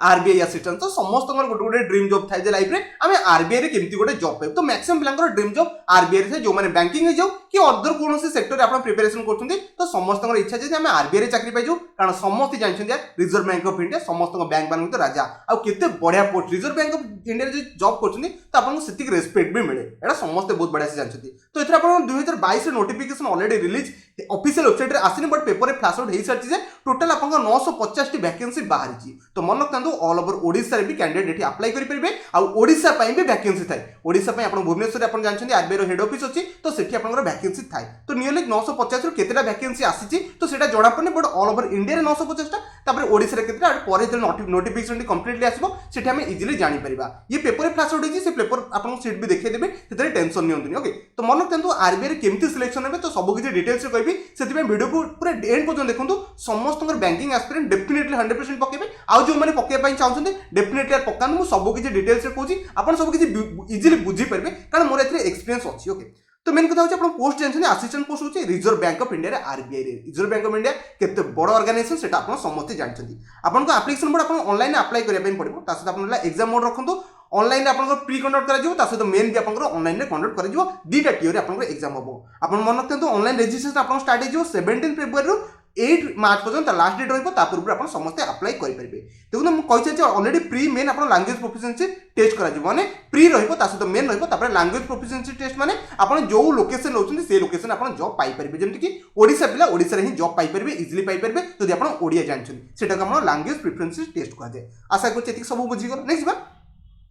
RBI assistant तो समस्त गोटे गोटे ड्रीम जॉब थाए लाइफ में आम आरबीआई रे केमती गोटे जॉब पाइब तो मैक्सिमम पिलांकर ड्रीम जॉब आरबीआई रे जो मैंने बैंकिंग हो जाऊ कि अदर कौन सेक्टर आप प्रिपेरेसन करते तो समस्त इच्छा है आम आरबीआई रे चाकरी पाइजु कारण समस्त जानते रिजर्व बैंक ऑफ इंडिया समस्त बैंक मान राजा आउ केते बढ़िया post reserve bank of India जो जॉब करते तो आपको से रेस्पेक्ट भी मिले एटा समस्त बहुत बढ़िया से जानते तो ये आप 2022 notification already release official website रे आसिनी बट पेपर रे फ्लैश आउट हो सारी जे टोटल आप 950 टी वैकेंसी बाहरी तो मन रखता ऑल ओवर ओडिशा रे भी कैंडिडेट ये अप्लाई करि परिबे आ ओडिशा पई भी वैकेंसी थाए ओडिशा पई आपण भुवनेश्वर रे आपण जानछन्ती आरबीआई रो हेड ऑफिस अछि तो सेठी आपनकर वैकेंसी थाए तो नियरली 950 रो केतेटा वैकेंसी आसीची तो सेटा जणा पड़ने बट ऑल ओवर इंडिया रे 950 टा तापर ओडिशा रे केतेटा परे जे नोटिफिकेशन कंप्लीटली आसीबो सेठी हम इजीली जानि परिबा ये पेपर रे फ्लैश आउट होई से पेपर आपन सीट भी देखै देबे सेतरे टेंशन नियंतुनी ओके तो मन रखता आरबीआई रे केमती सिलेक्शन हेबे तो सब किछि डिटेल्स रे कहबी सेति वीडियो को पूरा एंड पर्यंत देखंतु समस्त बैंकिंग एस्पिरेंट डेफिनेटली 100% पकेबे आउ जो माने पकेय पई चाहउछन्ते डेफिनेटली पकान मु सब किछि डिटेल्स रे कहूची आपण सब किछि इजीली बुझी परबे कारण मोर एथरे एक्सपीरियंस अछि ओके तो मेन कथा होची आपण पोस्ट जानछन्ते असिस्टेंट पोस्ट होची रिजर्व बैंक ऑफ इंडिया रे आरबीआई रे रिजर्व बैंक ऑफ इंडिया केते बड़ ऑर्गेनाइजेशन सेटा आपण समस्त जानछन्ती आपण को एप्लीकेशन मोड आपण ऑनलाइन अप्लाई करिया पई पड़िबो ता सहित आपण एग्जाम मोड रखंतु ऑनलाइन आपन प्री कंडक्ट करा जिवो ता सहित मेन भी आपन ऑनलाइन रे कंडक्ट करा जिवो दीटा टियर आपन एग्जाम होबो आपन मन रखते ऑनलाइन रजिस्ट्रेशन आपन स्टार्ट हो जिवो 17 फेब्रुआरी रो 8 मार्च पर्यंत लास्ट डेट रहिबो ता पूर्व आपन समस्त अप्लाई करि परिबे देखो हम कहि छै ऑलरेडी प्री मेन आपन लैंग्वेज प्रोफिशिएंसी टेस्ट करा जिवो माने प्री रहिबो ता सहित मेन रहिबो तापर लैंग्वेज प्रोफिशिएंसी टेस्ट माने आपन जो लोकेशन नउछन से लोकेशन आपन जॉब पाई परिबे जेमति कि ओडिसा पिला ओडिसा रे ही जॉब पाई परिबे इजीली पाई परिबे जदि आपन ओडिया जानछन सेटा को हमन लैंग्वेज प्रेफरेंस टेस्ट कहा जाय आशा करछि एतिक सब बुझी गलो नेक्स्ट बा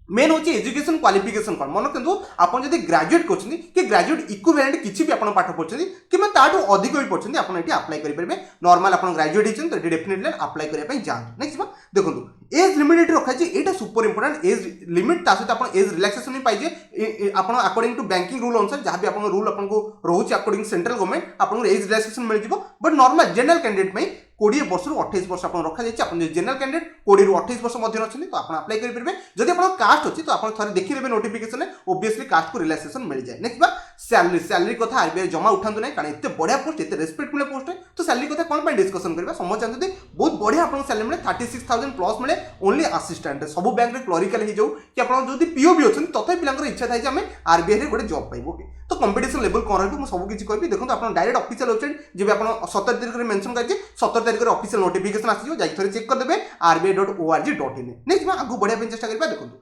मेन होची एजुकेशन क्वालिफिकेशन कोन मन किंतु आपण जदि ग्रेजुएट करछनी कि ग्रेजुएट इक्विवेलेंट किछि भी आपण पाठ पढछनी किबा ताटो अधिक होई पढछनी आपण एठी अप्लाई करि परबे नॉर्मल आपण ग्रेजुएट हिचन तो डेफिनेटली अप्लाई करिया पई जान नेक्स्ट बा देखंतु एज लिमिट रखा छै एटा सुपर इंपोर्टेंट एज लिमिट ता सहित आपण एज रिलैक्सेशन पाइ जे आपण अकॉर्डिंग टू बैंकिंग रूल अनुसार जहां भी आपण रूल आपण को रहउछि अकॉर्डिंग सेंट्रल गवर्नमेंट आपण एज रिलैक्सेशन मिल जिवो बट नॉर्मल जनरल कैंडिडेट में 20 वर्ष रु 28 वर्ष आपण रखा जाय आपण जनरल कैंडिडेट 20 रु 28 वर्ष मध्ये अछनी तो आपण अप्लाई करि परबे जदि आपण कास्ट अछि तो आपण थरे देखि लेबे नोटिफिकेशन में ऑब्वियसली कास्ट को रिलैक्सेशन मिल जाय नेक्स्ट बा सैलरी कथा आरबीआई जमा उठांतु नै कारण एते बढ़िया पोस्ट एते रेस्पेक्ट मिले पोस्ट है तो सैलरी कथा कोन पय डिस्कशन करबा समझ जानते बहुत बढ़िया आपण सैलरी मिले 36000 प्लस मिले ओनली असिस्टेंट सब बैंक रे क्लरिकल ही जाऊ कि आपण जदि पीओ भी अछन तथापि पिलांकर इच्छा थाइ जे हमें आरबीआई रे गोटे जॉब पाइबो ओके तो कंपटीशन लेवल कोन रहबो म सब किछि कहबी देखंतु आपण डायरेक्ट ऑफिशियल वेबसाइट जे आपण 17 तारिख रे मेंशन करछि 17 तारिख रे ऑफिशियल नोटिफिकेशन आसी जाई थरे चेक कर देबे rbi.org.in नेक्स्ट बा आगु बढ़िया पे चेष्टा करबा देखंतु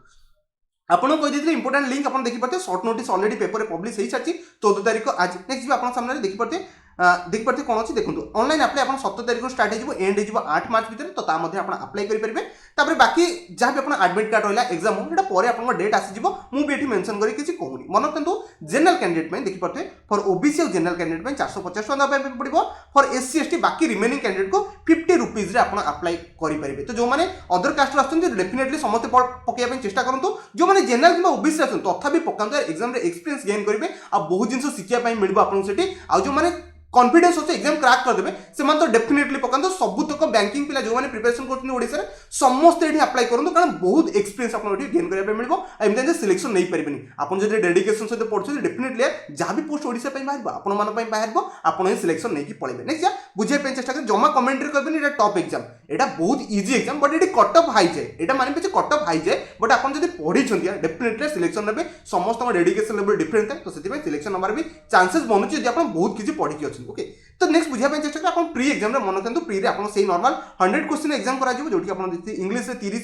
आपण कहि दिथले इंपोर्टेंट लिंक आपण देखि परते शॉर्ट नोटिस ऑलरेडी पेपर रे पब्लिश हेइ साची 14 तारिख आज नेक्स्ट भी आपण सामने देखि परते कोन अछि देखंतु ऑनलाइन अप्लाई आपण 17 तारिख स्टार्ट हेजिबो एंड हेजिबो 8 मार्च भीतर तो ता मध्ये आपण अप्लाई करि परिबे तापर बाकी जहां भी आपण एडमिट कार्ड रहला एग्जाम हो एटा परे आपण डेट आसी जिवो मु भी एठी मेंशन करी किछि कहूनी मन रखंतु जनरल कैंडिडेट में देखि परते फॉर ओबीसी और जनरल कैंडिडेट में 450 टका पे पड़िबो फॉर एससी एसटी बाकी रिमेनिंग कैंडिडेट को 50 रुपीस रे आपण अप्लाई करि परिबे तो जो माने अदर कास्ट आछन डेफिनेटली समस्त पकेया पे चेष्टा करंतु जो माने जनरल किबा ओबीसी आछन तथापि पकांतु एग्जाम रे एक्सपीरियंस गेन करिवे आ बहुत जिंस सिखिया पई मिलबो आपण सेठी आ जो माने कॉन्फिडेंस होचे एग्जाम क्रैक कर देबे से मान तो डेफिनेटली पकांतो सब तक बैंकिंग पिला जो माने प्रिपरेशन करथि ओडिसा रे समस्त एठी अप्लाई करंतो कारण बहुत एक्सपीरियंस आपन एठी गेन करिया पे मिलबो एमते जे सिलेक्शन नै परिबेनी आपन जे डेडिकेशन सहित पढछु डेफिनेटली जहां भी पोस्ट ओडिसा पई बाहरबो आपन मान पई बाहरबो आपन ही सिलेक्शन नै की पळेबे नेक्स्ट जा बुझे पे चेष्टा कर जमा कमेंट रे कहबेनी एटा टॉप एग्जाम एटा बहुत easy exam but eighty cut off high जाय एटा माने पे कट ऑफ हाई जाय बट आपन जदी पढी छंती डेफिनेटली सिलेक्शन नेबे समस्त डेडिकेशन लेवल डिफरेंट है तो सेति पे सिलेक्शन नंबर भी चांसेस बनुची जदी आपन बहुत किछि पढी कि अछि ओके तो नेक्स्ट बुझा पे चेष्टा कर प्री एग्जाम रे मन करंतु प्री रे आपन सही नॉर्मल 100 क्वेश्चन एग्जाम करा जिवो जोठी आपन इंग्लिश रे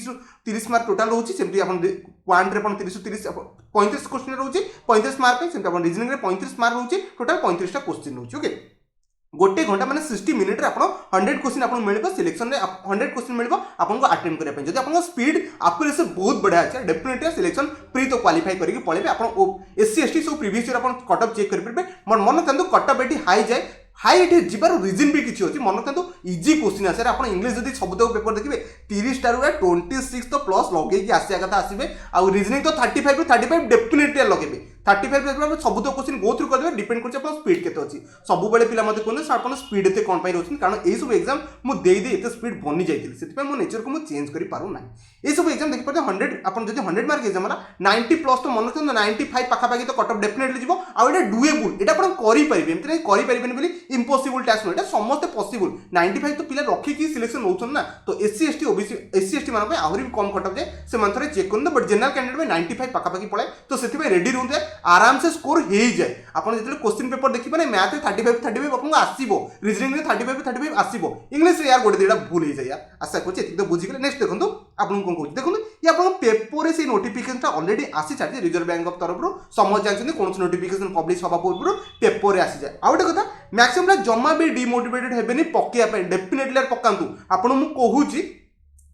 30 मार्क टोटल रहउची सेमती आपन क्वांट रे आपन 30 35 क्वेश्चन रहउची 35 मार्क पे सेमती आपन रीजनिंग रे 35 मार्क रहउची टोटल 35 टा क्वेश्चन रहउची ओके गोटे घंटा माने 60 मिनिट रे आपन 100 क्वेश्चन आपन मिलबो सिलेक्शन रे 100 क्वेश्चन मिलबो आपन को अटेंड करिया पे जदी आपन स्पीड एक्यूरेसी बहुत बढ़िया আছে डेफिनेटली सिलेक्शन प्री तो क्वालिफाई करिके पळेबे आपन SC ST so previous year आपन कट ऑफ चेक करि परबे मन कंदु कट ऑफ एटी हाई जाय हाई एटी जिबार रीजन भी किछि अछि मन कंदु इजी क्वेश्चन आसे आपन इंग्लिश जदी सबतक पेपर देखिबे 30 टा रे 26 तो प्लस लगेकी आसिया कथा आसीबे आ रीजनिंग तो 35 ରୁ 35 डेफिनेटली लगेबे 35 सब तो क्वेश्चन गो थ्रू करदे डिपेंड करछ अपन स्पीड केते अछि सब बेले पिला मते कोन सर अपन स्पीड एते कोन पाई रहउछन कारण ए सब एग्जाम मु देई दे एते स्पीड बनि जाइतिल सेति पे मो नेचर को मु चेंज करि पारु ना ए सब एग्जाम देखि परते 100 अपन जदि 100 मार्क एग्जाम होला 90 प्लस तो मन रखन 95 पाखा पाखी तो कट ऑफ डेफिनेटली जिवो आ एटा डुएबल एटा अपन करि परिबे एमते नै करि परिबेन बोली इम्पॉसिबल टास्क नो एटा समस्त पॉसिबल 95 तो पिला रखी की सिलेक्शन होउछन ना तो SC ST OBC SC ST मान पे आहुरी कम कट ऑफ जे से मन थरे चेक करन बट जनरल कैंडिडेट में 95 पाखा पाखी पळे तो सेति पे रेडी रहउते आराम से स्कोर हे जाय अपन जतले क्वेश्चन पेपर देखिबे ना मैथ 35 अपन आसीबो रीजनिंग में 35 आसीबो इंग्लिश रे यार गोटे देडा भूल हे जाय आशा करछि एति तो बुझि गेले नेक्स्ट देखंतु आपन कोन कहू देखंतु ये आपन पेपर रे से नोटिफिकेशन ता ऑलरेडी आसी छाडी रिजर्व बैंक ऑफ तरफ रो समझ जानछन कोन नोटिफिकेशन पब्लिश हबा पूर्व पेपर रे आसी जाय आउटे कथा मैक्सिमम जम्मा भी डिमोटिवेटेड हेबेनी पकेया पे डेफिनेटली पकांतु आपन मु कहूची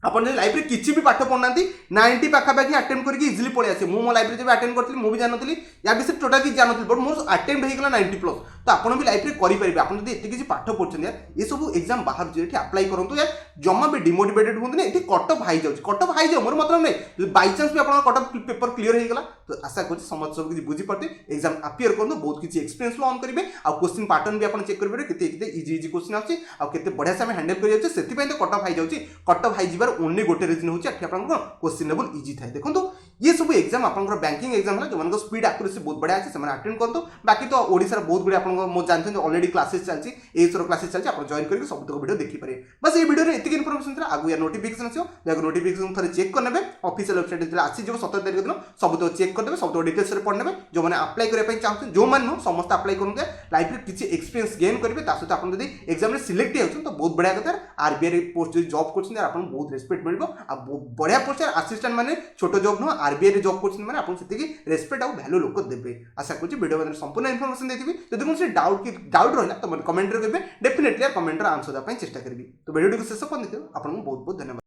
अपन लाइफ में किसी भी पाठ पढ़ना 90 पाखापाखि अटेम्प्ट करके इजिली पड़े आसे मो लाइफ जब अटेम्प्ट करती मुझे जानती या विषय टोटाल किसी जानती बट मोर अटेम्प्ट होगा 90 प्लस तो आपन भी लाइफ में करेंगे आप एत किसी पाठ पढ़ते ये सब एग्जाम बाहर जो अप्लाई करूँ या जमा भी डिमोटिवेटेड हूँ ये कट ऑफ हाई जाऊँ कट ऑफ हाई जाओ मोर मतलब नहीं बाई चान्स भी आप कट ऑफ पेपर क्लीयर होगा तो आशा कर समझ सब किसी बुझीपारे एग्जाम अपियर करूँ बहुत किसी एक्सपीरियंस लर्न करेंगे आ क्वेश्चन पैटर्न भी आप चेक करेंगे केते इजी इजी क्वेश्चन आछे आ केते बढ़िया से हैंडल कर से तो कट ऑफ हाई जाऊँ कट ऑफ हाई जीवार ओनली गोटे रिजन होची आठी आपन क्वेश्चन लेवल इजी थाए देखो ये सब एग्जाम आपन बैंकिंग एग्जाम है जो स्पीड एक्यूरेसी बहुत बढ़िया है से अटेंड करतो बाकी तो ओडिसा बहुत गुड़े आपन मो जानते ऑलरेडी क्लासेस चलची एसरो क्लासेस चलची आप जॉइन करके सब तक वीडियो देखि पारे बस ये वीडियो रे एतिक इन्फॉर्मेशन था आगु या नोटिफिकेशन आछो या नोटिफिकेशन थरे चेक कर नेबे ऑफिशियल वेबसाइट जे आसी जो 17 तारिख दिन सब तो चेक कर देबे सब तो डिटेल्स रे पढ़ नेबे जो माने अप्लाई करे पई चाहते जो मान नो समस्त अप्लाई करूंगे लाइफ रे किछि एक्सपीरियंस गेन करबे ता सहित आपन यदि एग्जाम रे सिलेक्ट होछन तो बहुत बढ़िया कथा आरबीआई पोस्ट जो जॉब करछन आपन बहुत रेस्पेक्ट मिलबो आ बढ़िया पोस्ट असिस्टेंट माने छोटो जॉब नो आरबीआई रे जॉब करछन माने आपन सेति रेस्पेक्ट आ वैल्यू लोक देबे आशा करछि वीडियो में संपूर्ण इन्फॉर्मेशन देथिबी जदि कोन से डाउट रहला तो कमेंट रे कहबे डेफिनेटली कमेंट रे आंसर दा पई चेष्टा करबी तो वीडियो को शेष कर देखियो आपन बहुत बहुत धन्यवाद।